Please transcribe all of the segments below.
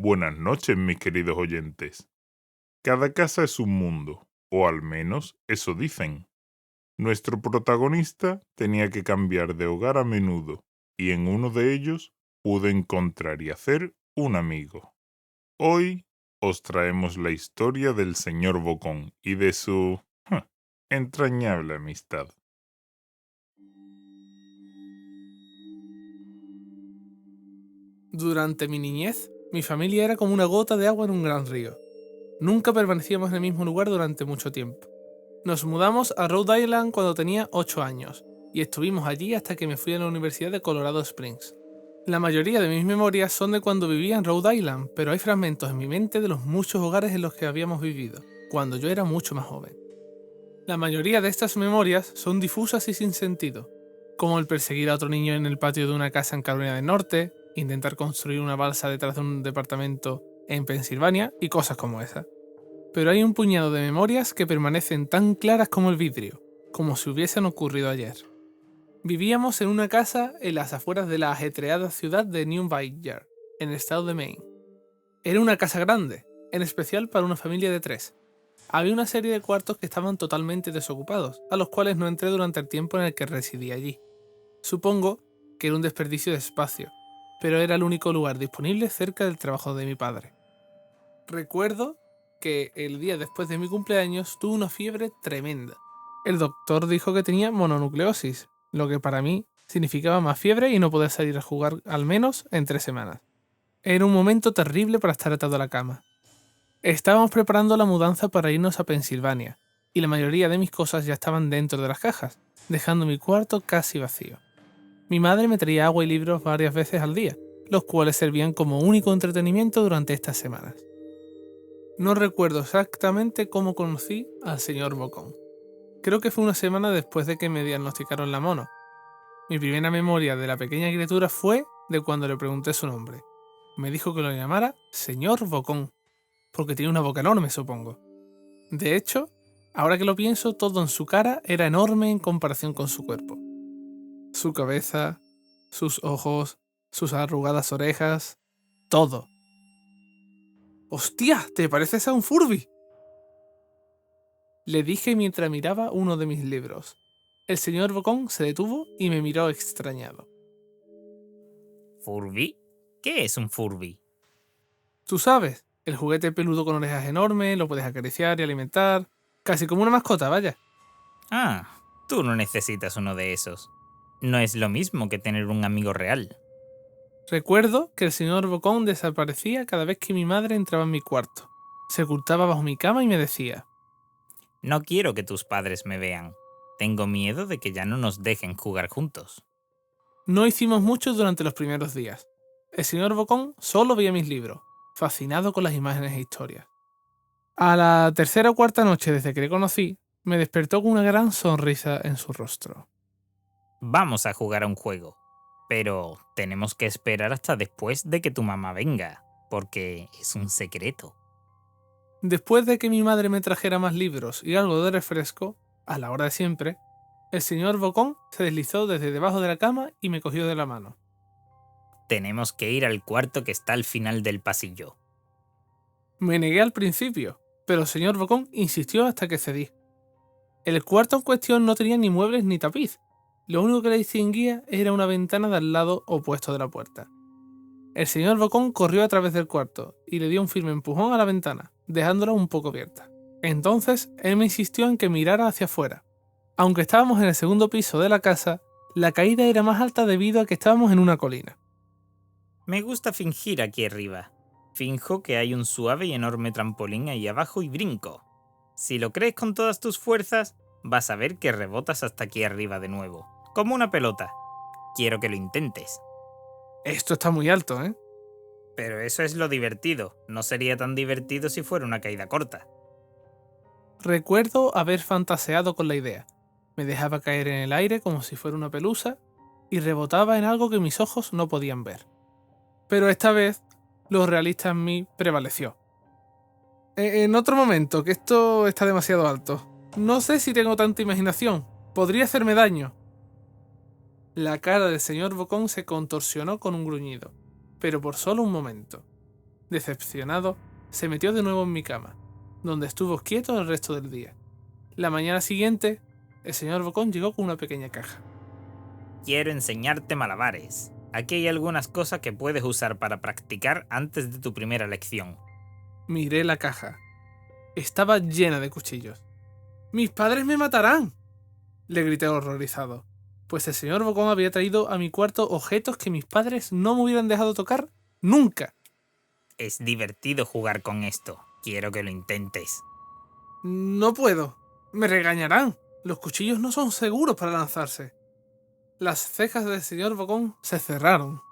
Buenas noches, mis queridos oyentes. Cada casa es un mundo, o al menos eso dicen. Nuestro protagonista tenía que cambiar de hogar a menudo, y en uno de ellos pudo encontrar y hacer un amigo. Hoy os traemos la historia del señor Bocón y de su entrañable amistad. Durante mi niñez, mi familia era como una gota de agua en un gran río. Nunca permanecíamos en el mismo lugar durante mucho tiempo. Nos mudamos a Rhode Island cuando tenía 8 años, y estuvimos allí hasta que me fui a la Universidad de Colorado Springs. La mayoría de mis memorias son de cuando vivía en Rhode Island, pero hay fragmentos en mi mente de los muchos hogares en los que habíamos vivido, cuando yo era mucho más joven. La mayoría de estas memorias son difusas y sin sentido, como el perseguir a otro niño en el patio de una casa en Carolina del Norte, intentar construir una balsa detrás de un departamento en Pensilvania y cosas como esa. Pero hay un puñado de memorias que permanecen tan claras como el vidrio, como si hubiesen ocurrido ayer. Vivíamos en una casa en las afueras de la ajetreada ciudad de New Bayard, en el estado de Maine. Era una casa grande, en especial para una familia de 3. Había una serie de cuartos que estaban totalmente desocupados, a los cuales no entré durante el tiempo en el que residí allí. Supongo que era un desperdicio de espacio, pero era el único lugar disponible cerca del trabajo de mi padre. Recuerdo que el día después de mi cumpleaños tuve una fiebre tremenda. El doctor dijo que tenía mononucleosis, lo que para mí significaba más fiebre y no poder salir a jugar al menos en 3 semanas. Era un momento terrible para estar atado a la cama. Estábamos preparando la mudanza para irnos a Pensilvania, y la mayoría de mis cosas ya estaban dentro de las cajas, dejando mi cuarto casi vacío. Mi madre me traía agua y libros varias veces al día, los cuales servían como único entretenimiento durante estas semanas. No recuerdo exactamente cómo conocí al señor Bocón. Creo que fue una semana después de que me diagnosticaron la mono. Mi primera memoria de la pequeña criatura fue de cuando le pregunté su nombre. Me dijo que lo llamara señor Bocón, porque tiene una boca enorme, supongo. De hecho, ahora que lo pienso, todo en su cara era enorme en comparación con su cuerpo. Su cabeza, sus ojos, sus arrugadas orejas, todo. ¡Hostia! ¿Te pareces a un Furby? Le dije mientras miraba uno de mis libros. El señor Bocón se detuvo y me miró extrañado. ¿Furby? ¿Qué es un Furby? Tú sabes, el juguete peludo con orejas enormes, lo puedes acariciar y alimentar, casi como una mascota, vaya. Ah, tú no necesitas uno de esos. No es lo mismo que tener un amigo real. Recuerdo que el señor Bocón desaparecía cada vez que mi madre entraba en mi cuarto. Se ocultaba bajo mi cama y me decía: No quiero que tus padres me vean. Tengo miedo de que ya no nos dejen jugar juntos. no hicimos mucho durante los primeros días. El señor Bocón solo veía mis libros, fascinado con las imágenes e historias. A la tercera o cuarta noche desde que le conocí, me despertó con una gran sonrisa en su rostro. Vamos a jugar a un juego. Pero tenemos que esperar hasta después de que tu mamá venga, porque es un secreto. Después de que mi madre me trajera más libros y algo de refresco, a la hora de siempre, el señor Bocón se deslizó desde debajo de la cama y me cogió de la mano. Tenemos que ir al cuarto que está al final del pasillo. Me negué al principio, pero el señor Bocón insistió hasta que cedí. El cuarto en cuestión no tenía ni muebles ni tapiz. Lo único que le distinguía era una ventana del lado opuesto de la puerta. El señor Bocón corrió a través del cuarto y le dio un firme empujón a la ventana, dejándola un poco abierta. Entonces, él me insistió en que mirara hacia afuera. Aunque estábamos en el segundo piso de la casa, la caída era más alta debido a que estábamos en una colina. Me gusta fingir aquí arriba. Finjo que hay un suave y enorme trampolín ahí abajo y brinco. Si lo crees con todas tus fuerzas, vas a ver que rebotas hasta aquí arriba de nuevo, como una pelota. Quiero que lo intentes. Esto está muy alto, ¿eh? Pero eso es lo divertido. No sería tan divertido si fuera una caída corta. Recuerdo haber fantaseado con la idea. Me dejaba caer en el aire como si fuera una pelusa y rebotaba en algo que mis ojos no podían ver. Pero esta vez, lo realista en mí prevaleció. En otro momento, que esto está demasiado alto. No sé si tengo tanta imaginación. Podría hacerme daño. La cara del señor Bocón se contorsionó con un gruñido, pero por solo un momento. Decepcionado, se metió de nuevo en mi cama, donde estuvo quieto el resto del día. La mañana siguiente, el señor Bocón llegó con una pequeña caja. Quiero enseñarte malabares. Aquí hay algunas cosas que puedes usar para practicar antes de tu primera lección. Miré la caja. Estaba llena de cuchillos. ¡Mis padres me matarán!, le grité horrorizado, pues el señor Bocón había traído a mi cuarto objetos que mis padres no me hubieran dejado tocar nunca. Es divertido jugar con esto. Quiero que lo intentes. No puedo. Me regañarán. Los cuchillos no son seguros para lanzarse. Las cejas del señor Bocón se cerraron.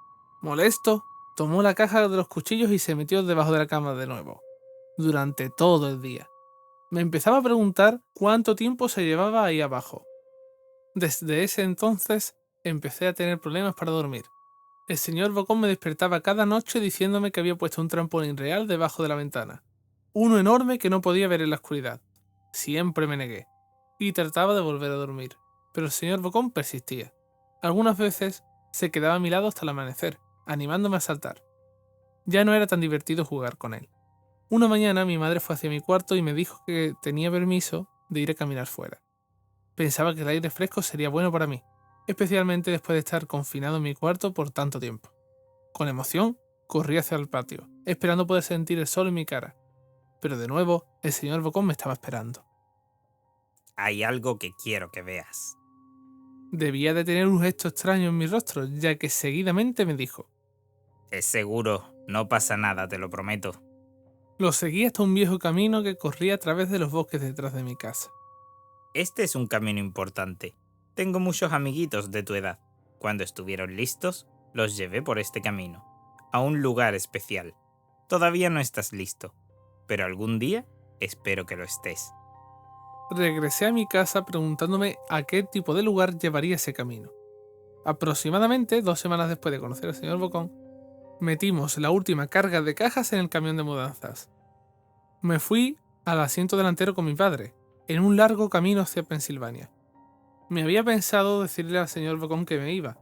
Molesto, tomó la caja de los cuchillos y se metió debajo de la cama de nuevo. Durante todo el día. Me empezaba a preguntar cuánto tiempo se llevaba ahí abajo. Desde ese entonces empecé a tener problemas para dormir. El señor Bocón me despertaba cada noche diciéndome que había puesto un trampolín real debajo de la ventana. Uno enorme que no podía ver en la oscuridad. Siempre me negué. Y trataba de volver a dormir. Pero el señor Bocón persistía. Algunas veces se quedaba a mi lado hasta el amanecer, animándome a saltar. Ya no era tan divertido jugar con él. Una mañana mi madre fue hacia mi cuarto y me dijo que tenía permiso de ir a caminar fuera. Pensaba que el aire fresco sería bueno para mí, especialmente después de estar confinado en mi cuarto por tanto tiempo. Con emoción, corrí hacia el patio, esperando poder sentir el sol en mi cara. Pero de nuevo, el señor Bocón me estaba esperando. Hay algo que quiero que veas. Debía de tener un gesto extraño en mi rostro, ya que seguidamente me dijo. Es seguro, no pasa nada, te lo prometo. Lo seguí hasta un viejo camino que corría a través de los bosques detrás de mi casa. Este es un camino importante. Tengo muchos amiguitos de tu edad. Cuando estuvieron listos, los llevé por este camino, a un lugar especial. Todavía no estás listo, pero algún día espero que lo estés. Regresé a mi casa preguntándome a qué tipo de lugar llevaría ese camino. Aproximadamente 2 semanas después de conocer al señor Bocón, metimos la última carga de cajas en el camión de mudanzas. Me fui al asiento delantero con mi padre, en un largo camino hacia Pensilvania. Me había pensado decirle al señor Bocón que me iba,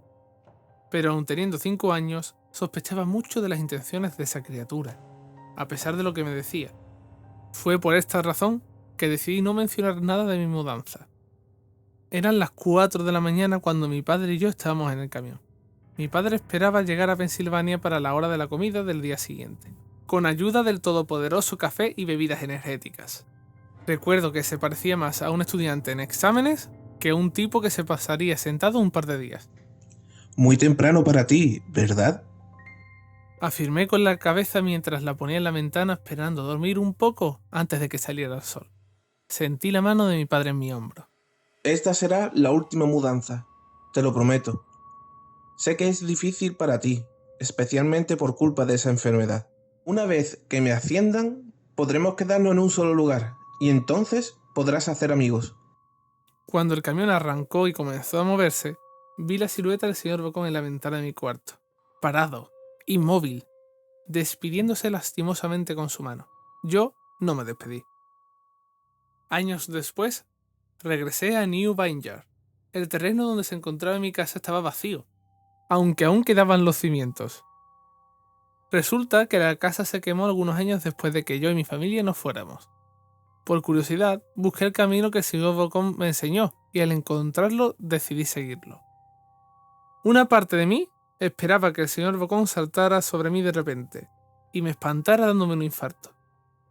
pero aun teniendo 5 años, sospechaba mucho de las intenciones de esa criatura, a pesar de lo que me decía. Fue por esta razón que decidí no mencionar nada de mi mudanza. Eran las 4 de la mañana cuando mi padre y yo estábamos en el camión. Mi padre esperaba llegar a Pensilvania para la hora de la comida del día siguiente, con ayuda del todopoderoso café y bebidas energéticas. Recuerdo que se parecía más a un estudiante en exámenes que a un tipo que se pasaría sentado un par de días. Muy temprano para ti, ¿verdad? Afirmé con la cabeza mientras la ponía en la ventana esperando dormir un poco antes de que saliera el sol. Sentí la mano de mi padre en mi hombro. Esta será la última mudanza, te lo prometo. Sé que es difícil para ti, especialmente por culpa de esa enfermedad. Una vez que me asciendan, podremos quedarnos en un solo lugar, y entonces podrás hacer amigos. Cuando el camión arrancó y comenzó a moverse, vi la silueta del señor Bocón en la ventana de mi cuarto, parado, inmóvil, despidiéndose lastimosamente con su mano. Yo no me despedí. Años después, regresé a New Vineyard. El terreno donde se encontraba mi casa estaba vacío, aunque aún quedaban los cimientos. Resulta que la casa se quemó algunos años después de que yo y mi familia nos fuéramos. Por curiosidad, busqué el camino que el señor Bocón me enseñó y al encontrarlo decidí seguirlo. Una parte de mí esperaba que el señor Bocón saltara sobre mí de repente y me espantara dándome un infarto,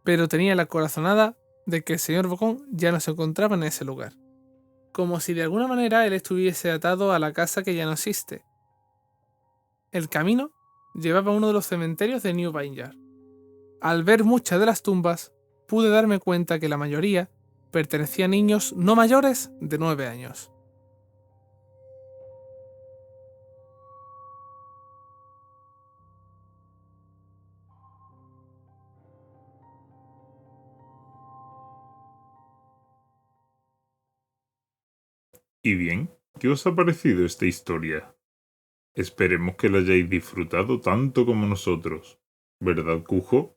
pero tenía la corazonada de que el señor Bocón ya no se encontraba en ese lugar, como si de alguna manera él estuviese atado a la casa que ya no existe. El camino llevaba a uno de los cementerios de New Vineyard. Al ver muchas de las tumbas, pude darme cuenta que la mayoría pertenecía a niños no mayores de 9 años. Y bien, ¿qué os ha parecido esta historia? Esperemos que la hayáis disfrutado tanto como nosotros. ¿Verdad, Cujo?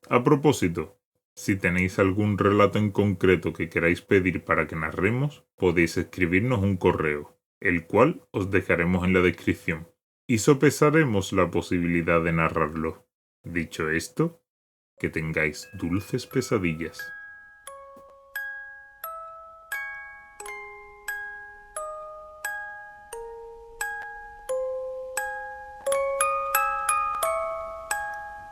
A propósito, si tenéis algún relato en concreto que queráis pedir para que narremos, podéis escribirnos un correo, el cual os dejaremos en la descripción. y sopesaremos la posibilidad de narrarlo. Dicho esto, que tengáis dulces pesadillas.